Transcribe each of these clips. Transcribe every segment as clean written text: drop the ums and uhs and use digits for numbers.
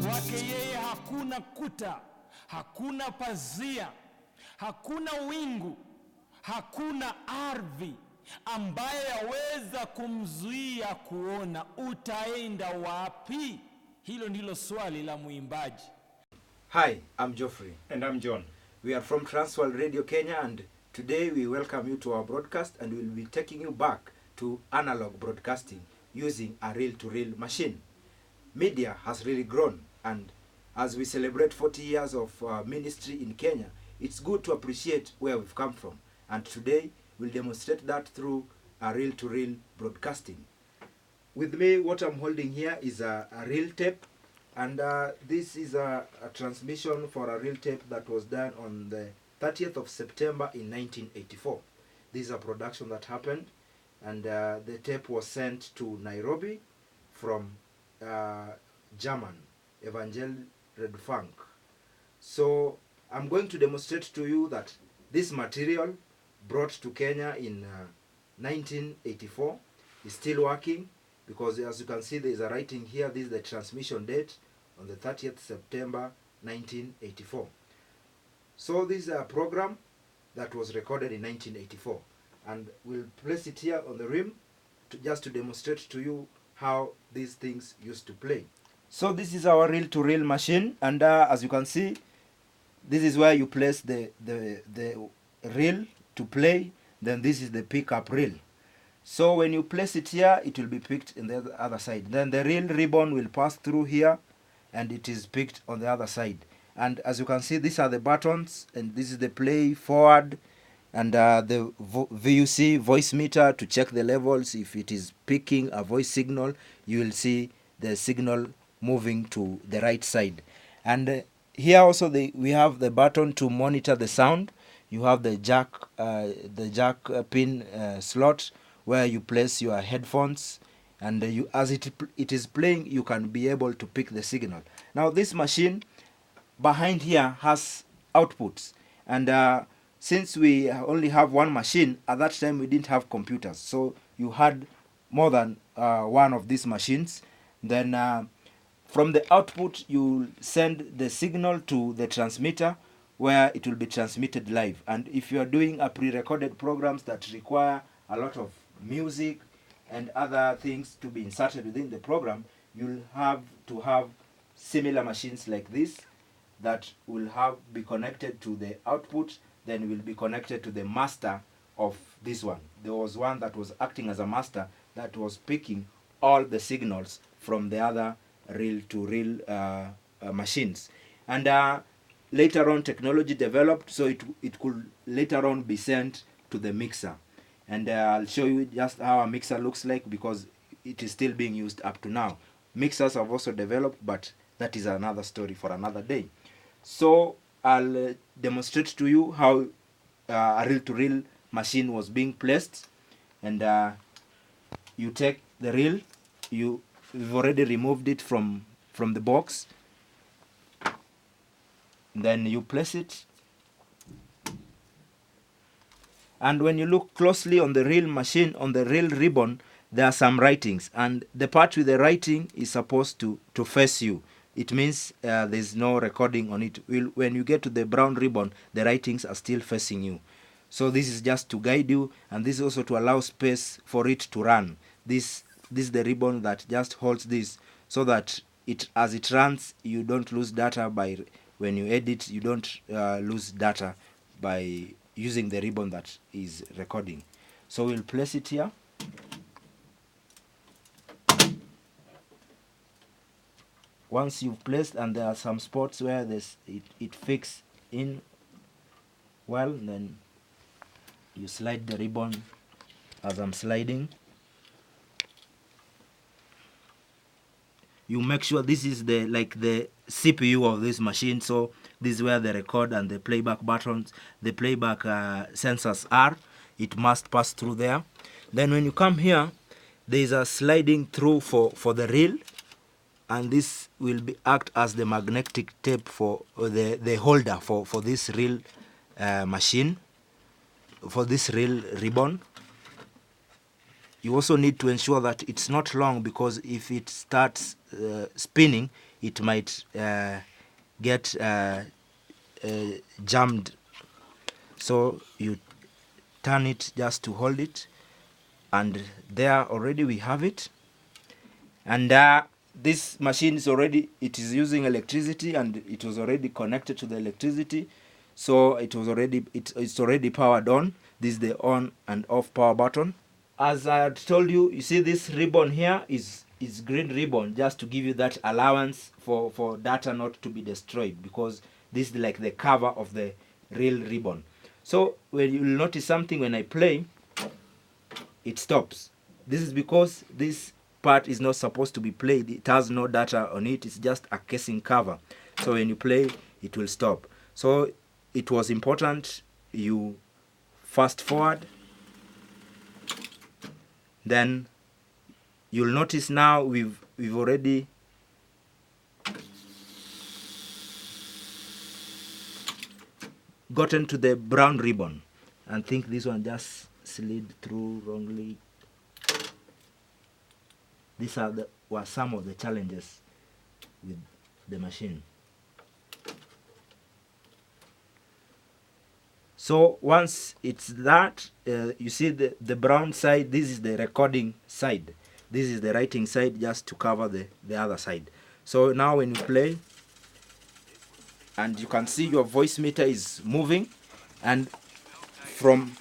Kwake yeye hakuna kuta, hakuna pazia, hakuna wingu, hakuna ardhi ambaye yaweza kumzuia kuona. Utaenda wapi? Hilo ndilo swali la muimbaji. Hi, I'm Geoffrey. And I'm John. We are from Transworld Radio Kenya, and today we welcome you to our broadcast, and we'll be taking you back to analog broadcasting using a reel-to-reel machine. Media has really grown, and as we celebrate 40 years of ministry in Kenya, it's good to appreciate where we've come from. And today we'll demonstrate that through a reel-to-reel broadcasting. With me, what I'm holding here is a reel tape, and this is a transmission for a reel tape that was done on the 30th of September in 1984. This is a production that happened, and the tape was sent to Nairobi from German, Evangel Red Funk. So I'm going to demonstrate to you that this material brought to Kenya in 1984 is still working, because as you can see there is a writing here. This is the transmission date on the 30th September 1984. So this is a program that was recorded in 1984, and we'll place it here on the rim just to demonstrate to you how these things used to play. So this is our reel-to-reel machine, and as you can see, this is where you place the reel to play. Then this is the pickup reel. So when you place it here, it will be picked in the other side. Then the reel ribbon will pass through here, and it is picked on the other side. And as you can see, these are the buttons, and this is the play, forward, and the VUC voice meter to check the levels. If it is picking a voice signal, you will see the signal moving to the right side. And here also we have the button to monitor the sound. You have the jack pin slot where you place your headphones, and as it is playing, you can be able to pick the signal. Now this machine behind here has outputs, and since we only have one machine, at that time we didn't have computers, so you had more than one of these machines. Then from the output you send the signal to the transmitter, where it will be transmitted live. And if you are doing a pre-recorded programs that require a lot of music and other things to be inserted within the program, you'll have to have similar machines like this that will be connected to the output, then will be connected to the master of this one. There was one that was acting as a master that was picking all the signals from the other reel-to-reel machines. And later on technology developed, so it could later on be sent to the mixer. And I'll show you just how a mixer looks like, because it is still being used up to now. Mixers have also developed, but that is another story for another day. So I'll demonstrate to you how a reel-to-reel machine was being placed. And you take the reel, we've already removed it from the box. Then you place it, and when you look closely on the reel machine, on the reel ribbon, there are some writings, and the part with the writing is supposed to face you. It means there's no recording on it. When you get to the brown ribbon, the writings are still facing you. So this is just to guide you, and this is also to allow space for it to run. This is the ribbon that just holds this, so that as it runs, you don't lose data when you edit. You don't lose data by using the ribbon that is recording. So we'll place it here. Once you've placed, and there are some spots where it fixes in well, then you slide the ribbon as I'm sliding. You make sure this is the CPU of this machine. So this is where the record and the playback buttons, the playback sensors are. It must pass through there. Then when you come here, there is a sliding through for the reel, and this will act as the magnetic tape for the holder for this reel machine, for this reel ribbon. you also need to ensure that it's not long, because if it starts spinning, it might get jammed. So you turn it just to hold it, and there already we have it. And this machine is already, it is using electricity, and it was already connected to the electricity, so it was already, it's already powered on. This is the on and off power button. As I had told you, you see this ribbon here is green ribbon, just to give you that allowance for data not to be destroyed, because this is like the cover of the real ribbon. So when you'll notice something, when I play, it stops. This is because this part is not supposed to be played. It has no data on it. It's just a casing cover. So when you play, it will stop. So it was important you fast forward. Then you'll notice now we've already gotten to the brown ribbon. I think this one just slid through wrongly. These were some of the challenges with the machine. So once it's that, you see the brown side, this is the recording side. This is the writing side, just to cover the other side. So now when you play, and you can see your voice meter is moving, and from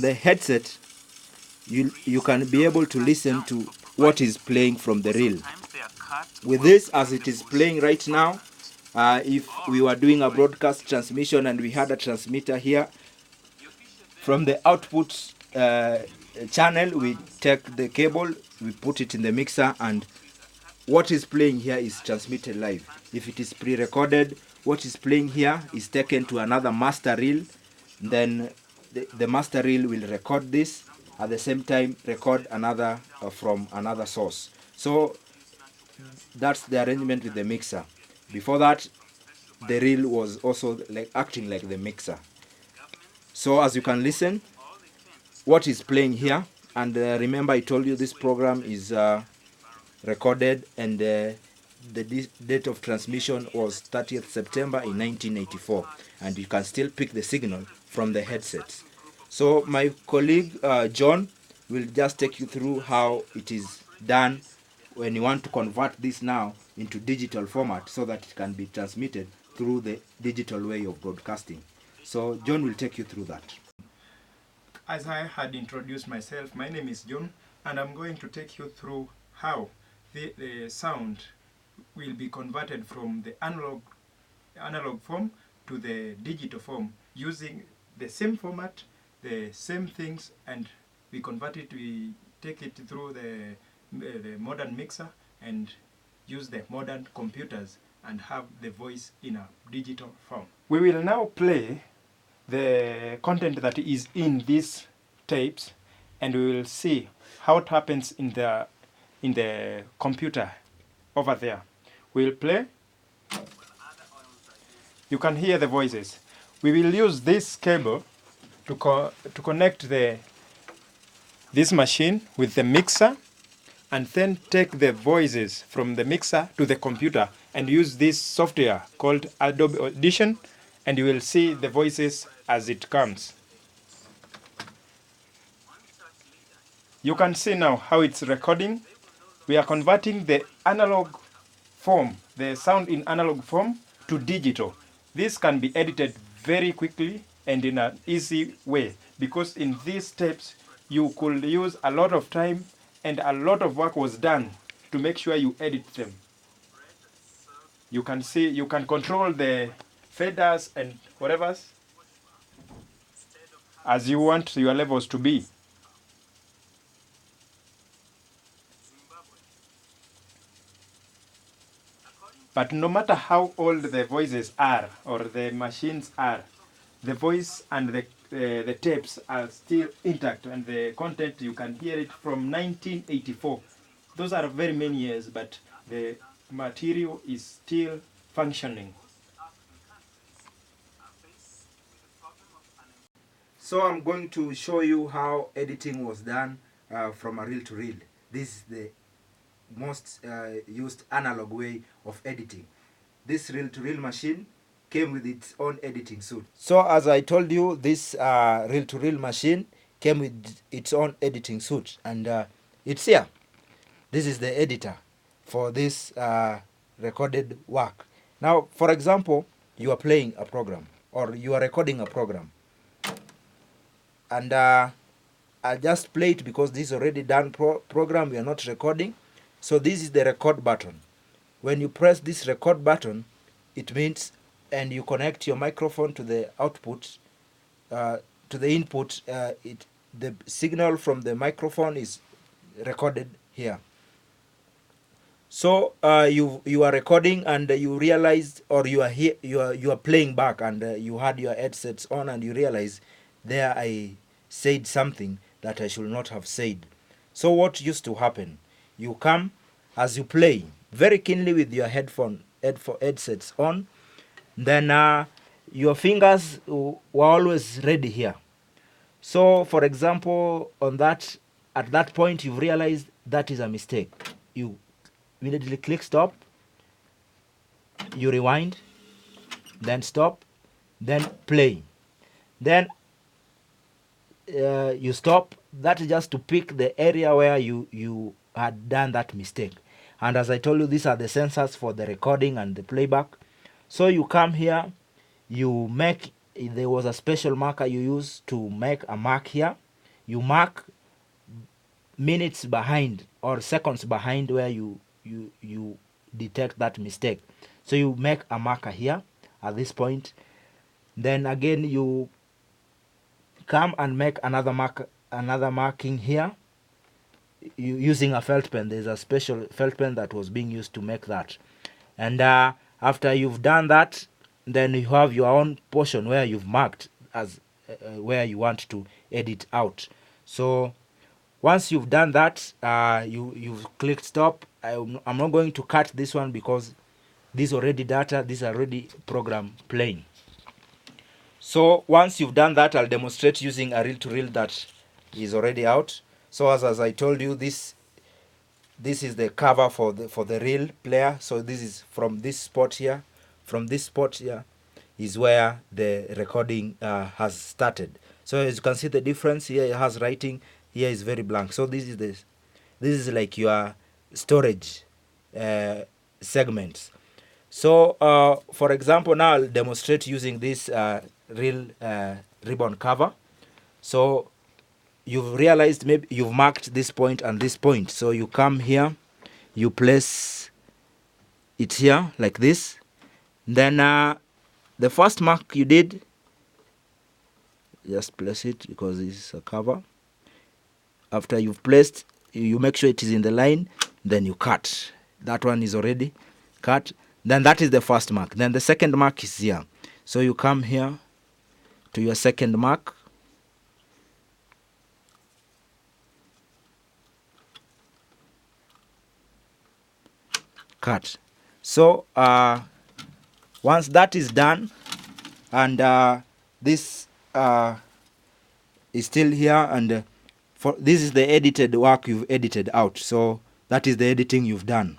the headset, you can be able to listen to what is playing from the reel. With this, as it is playing right now, if we were doing a broadcast transmission and we had a transmitter here, from the output channel, we take the cable, we put it in the mixer, and what is playing here is transmitted live. If it is pre-recorded, what is playing here is taken to another master reel. Then the master reel will record this, at the same time record another from another source. So that's the arrangement with the mixer. Before that, the reel was also like acting like the mixer. So as you can listen, what is playing here, and remember I told you this program is recorded, and the date of transmission was 30th September in 1984, and you can still pick the signal from the headsets. So my colleague John will just take you through how it is done when you want to convert this now into digital format, so that it can be transmitted through the digital way of broadcasting. So John will take you through that. As I had introduced myself, my name is John, and I'm going to take you through how the sound will be converted from the analog form to the digital form, using the same format, the same things, and we convert it, we take it through the modern mixer and use the modern computers and have the voice in a digital form. We will now play the content that is in these tapes, and we will see how it happens in the computer over there. We'll play. You can hear the voices. We will use this cable to connect this machine with the mixer, and then take the voices from the mixer to the computer and use this software called Adobe Audition, and you will see the voices as it comes. You can see now how it's recording. We are converting the analog form, the sound in analog form, to digital. This can be edited very quickly and in an easy way, because in these tapes you could use a lot of time, and a lot of work was done to make sure you edit them. You can see, you can control the faders and whatever as you want your levels to be. But no matter how old the voices are or the machines are, the voice and the tapes are still intact, and the content, you can hear it from 1984. Those are very many years, but the material is still functioning. So I'm going to show you how editing was done from a reel to reel. This is the most used analog way of editing. This reel to reel machine came with its own editing suite. So as I told you, this reel to reel machine came with its own editing suite, and it's here. This is the editor for this recorded work. Now, for example, you are playing a program or you are recording a program, and I'll just play it because this is already done program. We are not recording. So this is the record button. When you press this record button, it means, and you connect your microphone to the output, to the input, the signal from the microphone is recorded here. So you are recording, and you realized, or you are here, you are playing back, and you had your headsets on, and you realize there I said something that I should not have said. So what used to happen? You come as you play very keenly with your headsets on, then your fingers were always ready here. So for example, at that point you've realized that is a mistake. You immediately click stop, you rewind, then stop, then play. Then you stop. That is just to pick the area where you had done that mistake. And as I told you, these are the sensors for the recording and the playback. So you come here, you make, there was a special marker you use to make a mark here. You mark minutes behind or seconds behind where you detect that mistake. So you make a marker here at this point. Then again you come and make another marking here using a felt pen. There's a special felt pen that was being used to make that. And after you've done that, then you have your own portion where you've marked as where you want to edit out. So once you've done that, you've clicked stop. I'm not going to cut this one because this already data, this already program playing. So once you've done that, I'll demonstrate using a reel to reel that is already out. So as I told you, this is the cover for the reel player. So this is from this spot here. From this spot here is where the recording has started. So as you can see the difference here, it has writing. Here is very blank. So this is like your storage segments. So for example, now I'll demonstrate using this reel ribbon cover. So you've realized maybe you've marked this point and this point. So you come here, you place it here like this. Then the first mark you did, just place it because this is a cover. After you've placed, you make sure it is in the line, then you cut. That one is already cut. Then that is the first mark. Then the second mark is here. So you come here to your second mark. Cut. So once that is done, and this is still here, and for this is the edited work you've edited out. So that is the editing you've done.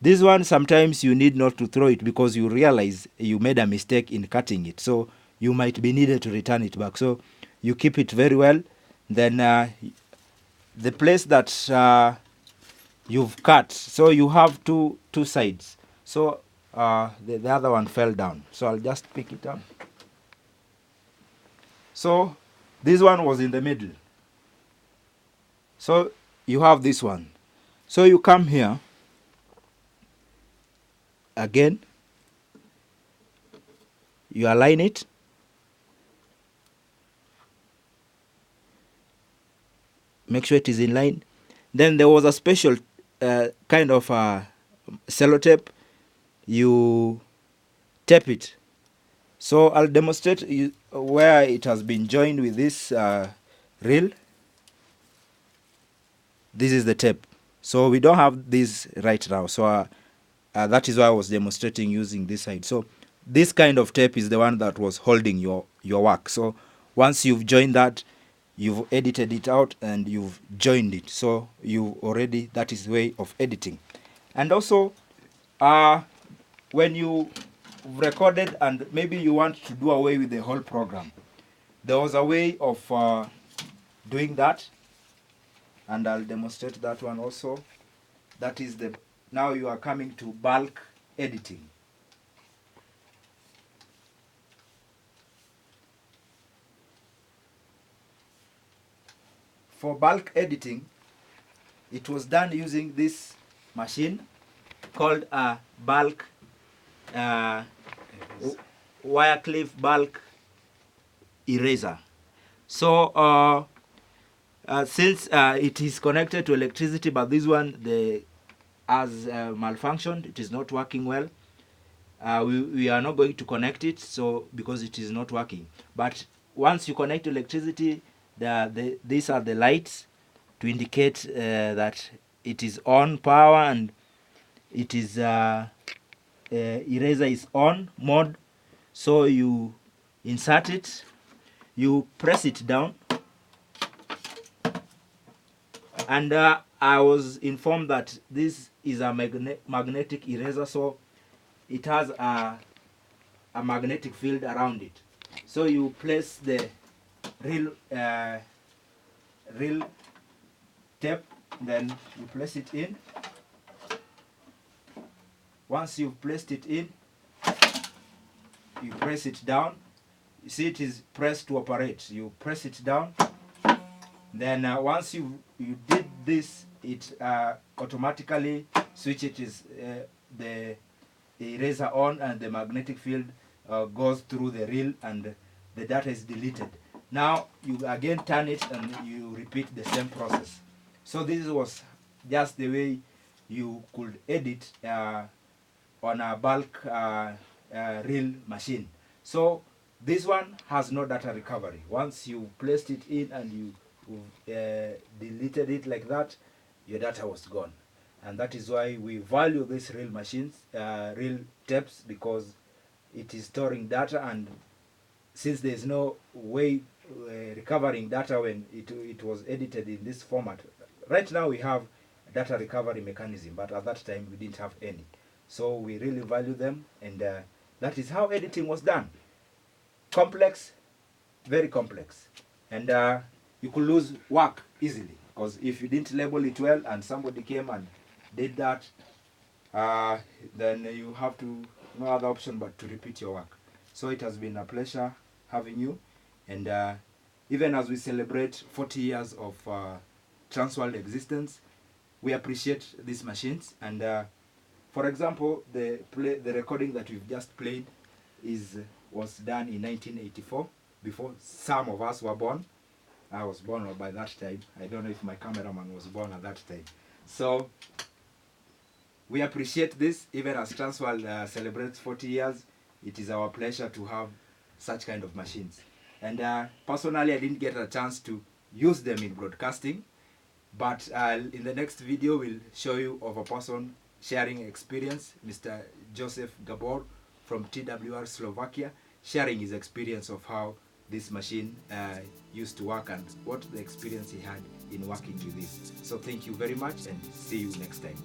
This one, sometimes you need not to throw it because you realize you made a mistake in cutting it. So you might be needed to return it back. So you keep it very well. Then the place that you've cut, so you have two sides. So the other one fell down. So I'll just pick it up. So this one was in the middle. So you have this one. So you come here. Again, you align it. Make sure it is in line. Then there was a special kind of sellotape. You tape it. So I'll demonstrate where it has been joined with this reel. This is the tape. So we don't have this right now. So that is why I was demonstrating using this side. So this kind of tape is the one that was holding your work. So once you've joined that, you've edited it out and you've joined it. So you already, that is way of editing. And also, when you recorded and maybe you want to do away with the whole program, there was a way of doing that, and I'll demonstrate that one also. That is the, now you are coming to bulk editing. For bulk editing, it was done using this machine called a bulk Wycliffe bulk eraser. So since it is connected to electricity, but this one has malfunctioned, it is not working well. We are not going to connect it, so because it is not working. But once you connect to electricity, these are the lights to indicate that it is on power, and it is eraser is on mode. So you insert it, you press it down, and I was informed that this is a magnetic eraser, so it has a magnetic field around it. So you place the real tape, then you place it in. Once you've placed it in, you press it down. You see it is pressed to operate. You press it down. Then once you did this, it automatically switches the eraser on, and the magnetic field goes through the reel, and the data is deleted. Now you again turn it and you repeat the same process. So this was just the way you could edit on a bulk reel machine. So this one has no data recovery. Once you placed it in and you deleted it like that, your data was gone. And that is why we value these reel machines, reel tapes, because it is storing data, and since there is no way recovering data when it was edited in this format. Right now we have a data recovery mechanism, but at that time we didn't have any. So we really value them, and that is how editing was done. Complex, very complex. And you could lose work easily, because if you didn't label it well and somebody came and did that, then you have to, no other option but to repeat your work. So it has been a pleasure having you, and even as we celebrate 40 years of Transworld existence, we appreciate these machines. And for example, the recording that we've just played was done in 1984, before some of us were born. I was born by that time. I don't know if my cameraman was born at that time. So we appreciate this. Even as Transworld celebrates 40 years, it is our pleasure to have such kind of machines. And personally, I didn't get a chance to use them in broadcasting, but in the next video we'll show you of a person sharing experience, Mr. Joseph Gabor from TWR Slovakia, sharing his experience of how this machine used to work and what the experience he had in working with this. So thank you very much, and see you next time.